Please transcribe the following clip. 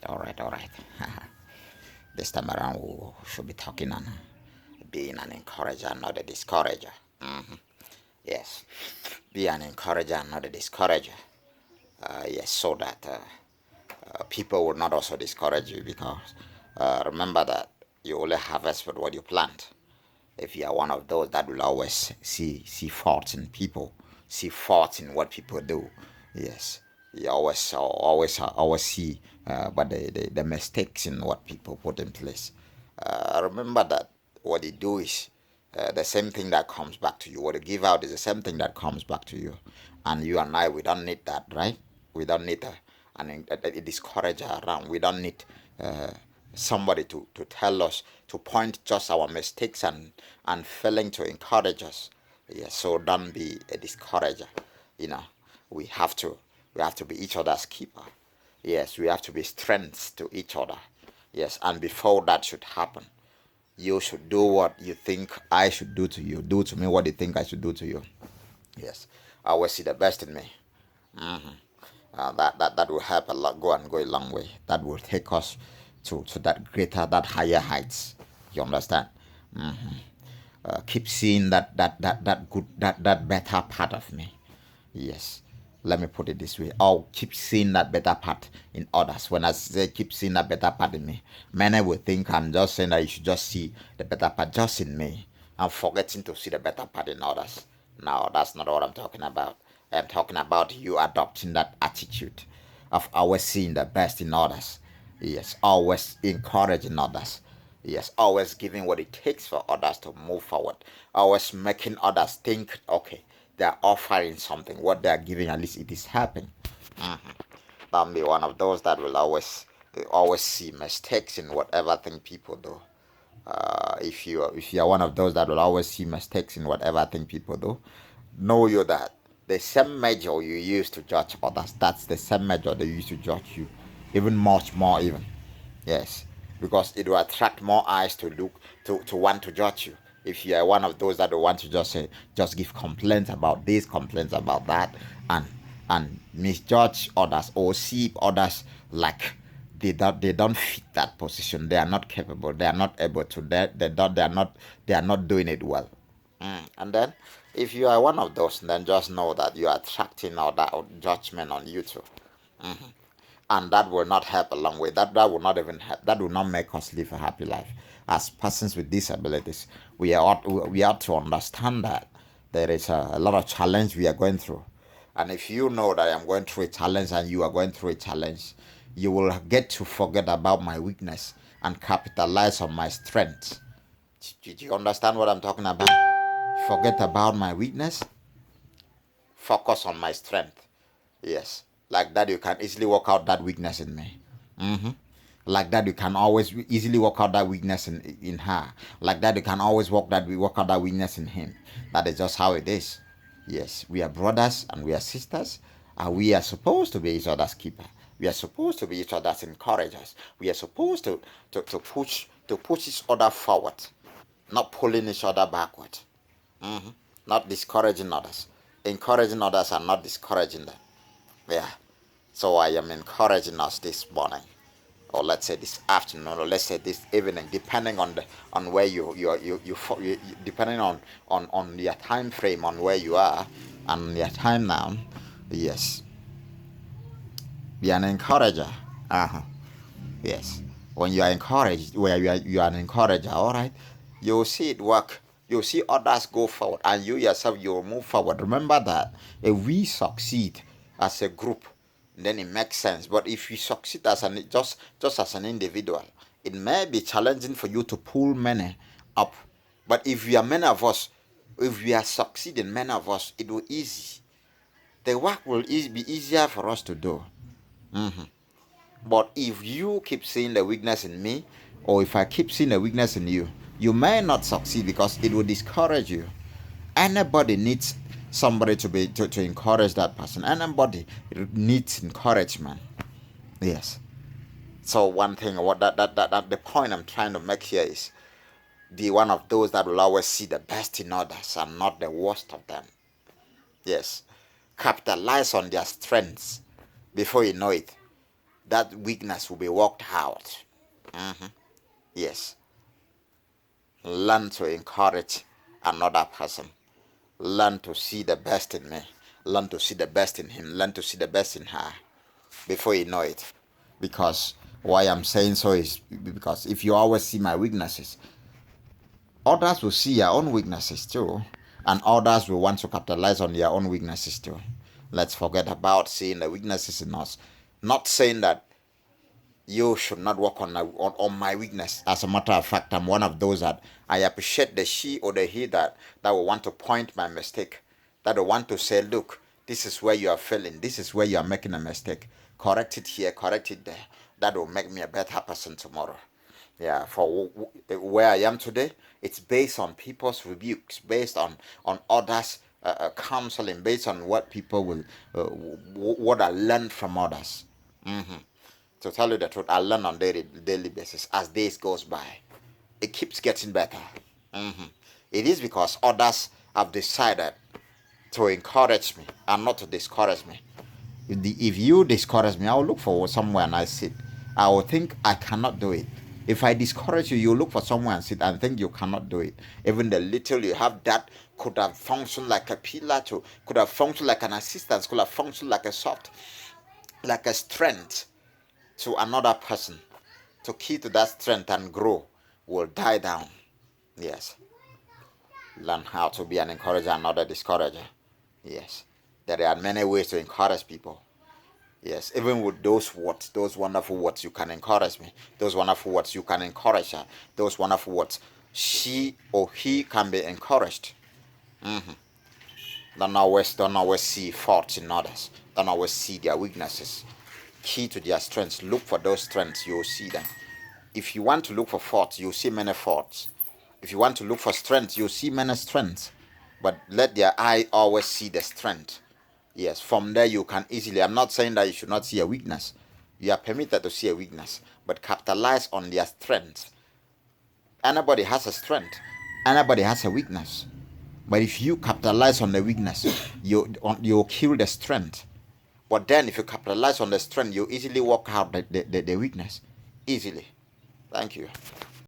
all right. This time around, we should be talking on being an encourager, not a discourager. Yes, be an encourager, not a discourager. Yes, so that people will not also discourage you because remember that you only harvest with what you plant. If you are one of those that will always see faults in people, see faults in what people do, yes, you always see but the mistakes in what people put in place. Remember that what you do is the same thing that comes back to you. What you give out is the same thing that comes back to you. And you and I, we don't need that, right? We don't need a discourager around. We don't need uh, somebody to tell us, to point just our mistakes and failing to encourage us. Yes, so don't be a discourager. You know, we have to we have to be each other's keeper. Yes, we have to be strengths to each other. Yes, and before that should happen, you should do what you think I should do to you. Do to me what you think I should do to you. Yes, I always see the best in me. That will help a lot. Go a long way. That will take us to that greater, that higher heights. You understand? Keep seeing that good, that better part of me. Yes. Let me put it this way. I'll keep seeing that better part in others. When I say keep seeing that better part in me, many will think I'm just saying that you should just see the better part just in me. I'm forgetting to see the better part in others. No, that's not what I'm talking about. I'm talking about you adopting that attitude of always seeing the best in others. Yes, always encouraging others. Yes, always giving what it takes for others to move forward. Always making others think, okay, they're offering something. What they're giving, at least it is helping. Don't be one of those that will always see mistakes in whatever thing people do. If you are one of those that will always see mistakes in whatever thing people do, know you that the same measure you use to judge others, that's the same measure they use to judge you, even much more even. Yes, because it will attract more eyes to look to want to judge you. If you are one of those that will want to just say, just give complaints about this, complaints about that, and misjudge others or see others like they don't fit that position. They are not capable. They are not able to. They are not doing it well. And then, if you are one of those, then just know that you are attracting all that judgment on you too, and that will not help a long way. That will not even help. That will not make us live a happy life. As persons with disabilities, we ought to understand that there is a lot of challenge we are going through, and if you know that I'm going through a challenge and you are going through a challenge, you will get to forget about my weakness and capitalize on my strength. Did you understand what I'm talking about? Forget about my weakness, focus on my strength. Yes, like that you can easily work out that weakness in me. Like that you can always easily work out that weakness in her. Like that you can always work out that weakness in him. That is just how it is. Yes, we are brothers and we are sisters, and we are supposed to be each other's keeper. We are supposed to be each other's encouragers. We are supposed to push each other forward, not pulling each other backward. Not discouraging others. Encouraging others and not discouraging them. Yeah. So I am encouraging us this morning, or let's say this afternoon, or let's say this evening, depending on where you depending on your time frame, on where you are, and your time now. Yes, be an encourager. Yes. When you are encouraged, where you are an encourager, all right, you'll see it work. You'll see others go forward, and you yourself you'll move forward. Remember that if we succeed as a group, then it makes sense. But if you succeed as just as an individual, it may be challenging for you to pull many up. But if we are many of us, if we are succeeding, many of us, it will easy. The work will be easier for us to do. But if you keep seeing the weakness in me, or if I keep seeing the weakness in you, you may not succeed because it will discourage you. Anybody needs somebody to encourage that person. Anybody needs encouragement. Yes. So one thing, what that the point I'm trying to make here is be one of those that will always see the best in others and not the worst of them. Yes. Capitalize on their strengths before you know it. that weakness will be worked out. Yes. Learn to encourage another person. Learn to see the best in me. Learn to see the best in him. Learn to see the best in her before you know it. Because why I'm saying so is because if you always see my weaknesses, others will see your own weaknesses too. And others will want to capitalize on their own weaknesses too. Let's forget about seeing the weaknesses in us. Not saying that you should not work on my weakness. As a matter of fact, I'm one of those that I appreciate the she or the he that will want to point my mistake, that will want to say, look, this is where you are failing, this is where you are making a mistake. Correct it here, correct it there. That will make me a better person tomorrow. Yeah, for where I am today, it's based on people's rebukes, based on others' counseling, based on what people will, what I learned from others. To tell you the truth, I learn on daily basis as days goes by. It keeps getting better. It is because others have decided to encourage me and not to discourage me. If you discourage me, I will look for somewhere and I sit. I will think I cannot do it. If I discourage you, you look for somewhere and sit and think you cannot do it. Even the little you have that could have functioned like a pillar, could have functioned like an assistance, could have functioned like a soft, like a strength to another person, to keep to that strength and grow, will die down. Yes. Learn how to be an encourager and not a discourager. Yes. There are many ways to encourage people. Yes. Even with those words, those wonderful words, you can encourage me. Those wonderful words, you can encourage her. Those wonderful words, she or he can be encouraged. Don't always see faults in others. Don't always see their weaknesses. Key to their strengths. Look for those strengths, you will see them. If you want to look for faults, you'll see many faults. If you want to look for strength, you'll see many strengths. But let their eye always see the strength. Yes, from there you can easily. I'm not saying that you should not see a weakness. You are permitted to see a weakness, but capitalize on their strength. Anybody has a strength. Anybody has a weakness. But if you capitalize on the weakness, you'll kill the strength. But then if you capitalize on the strength, you easily work out the weakness. Easily. Thank you.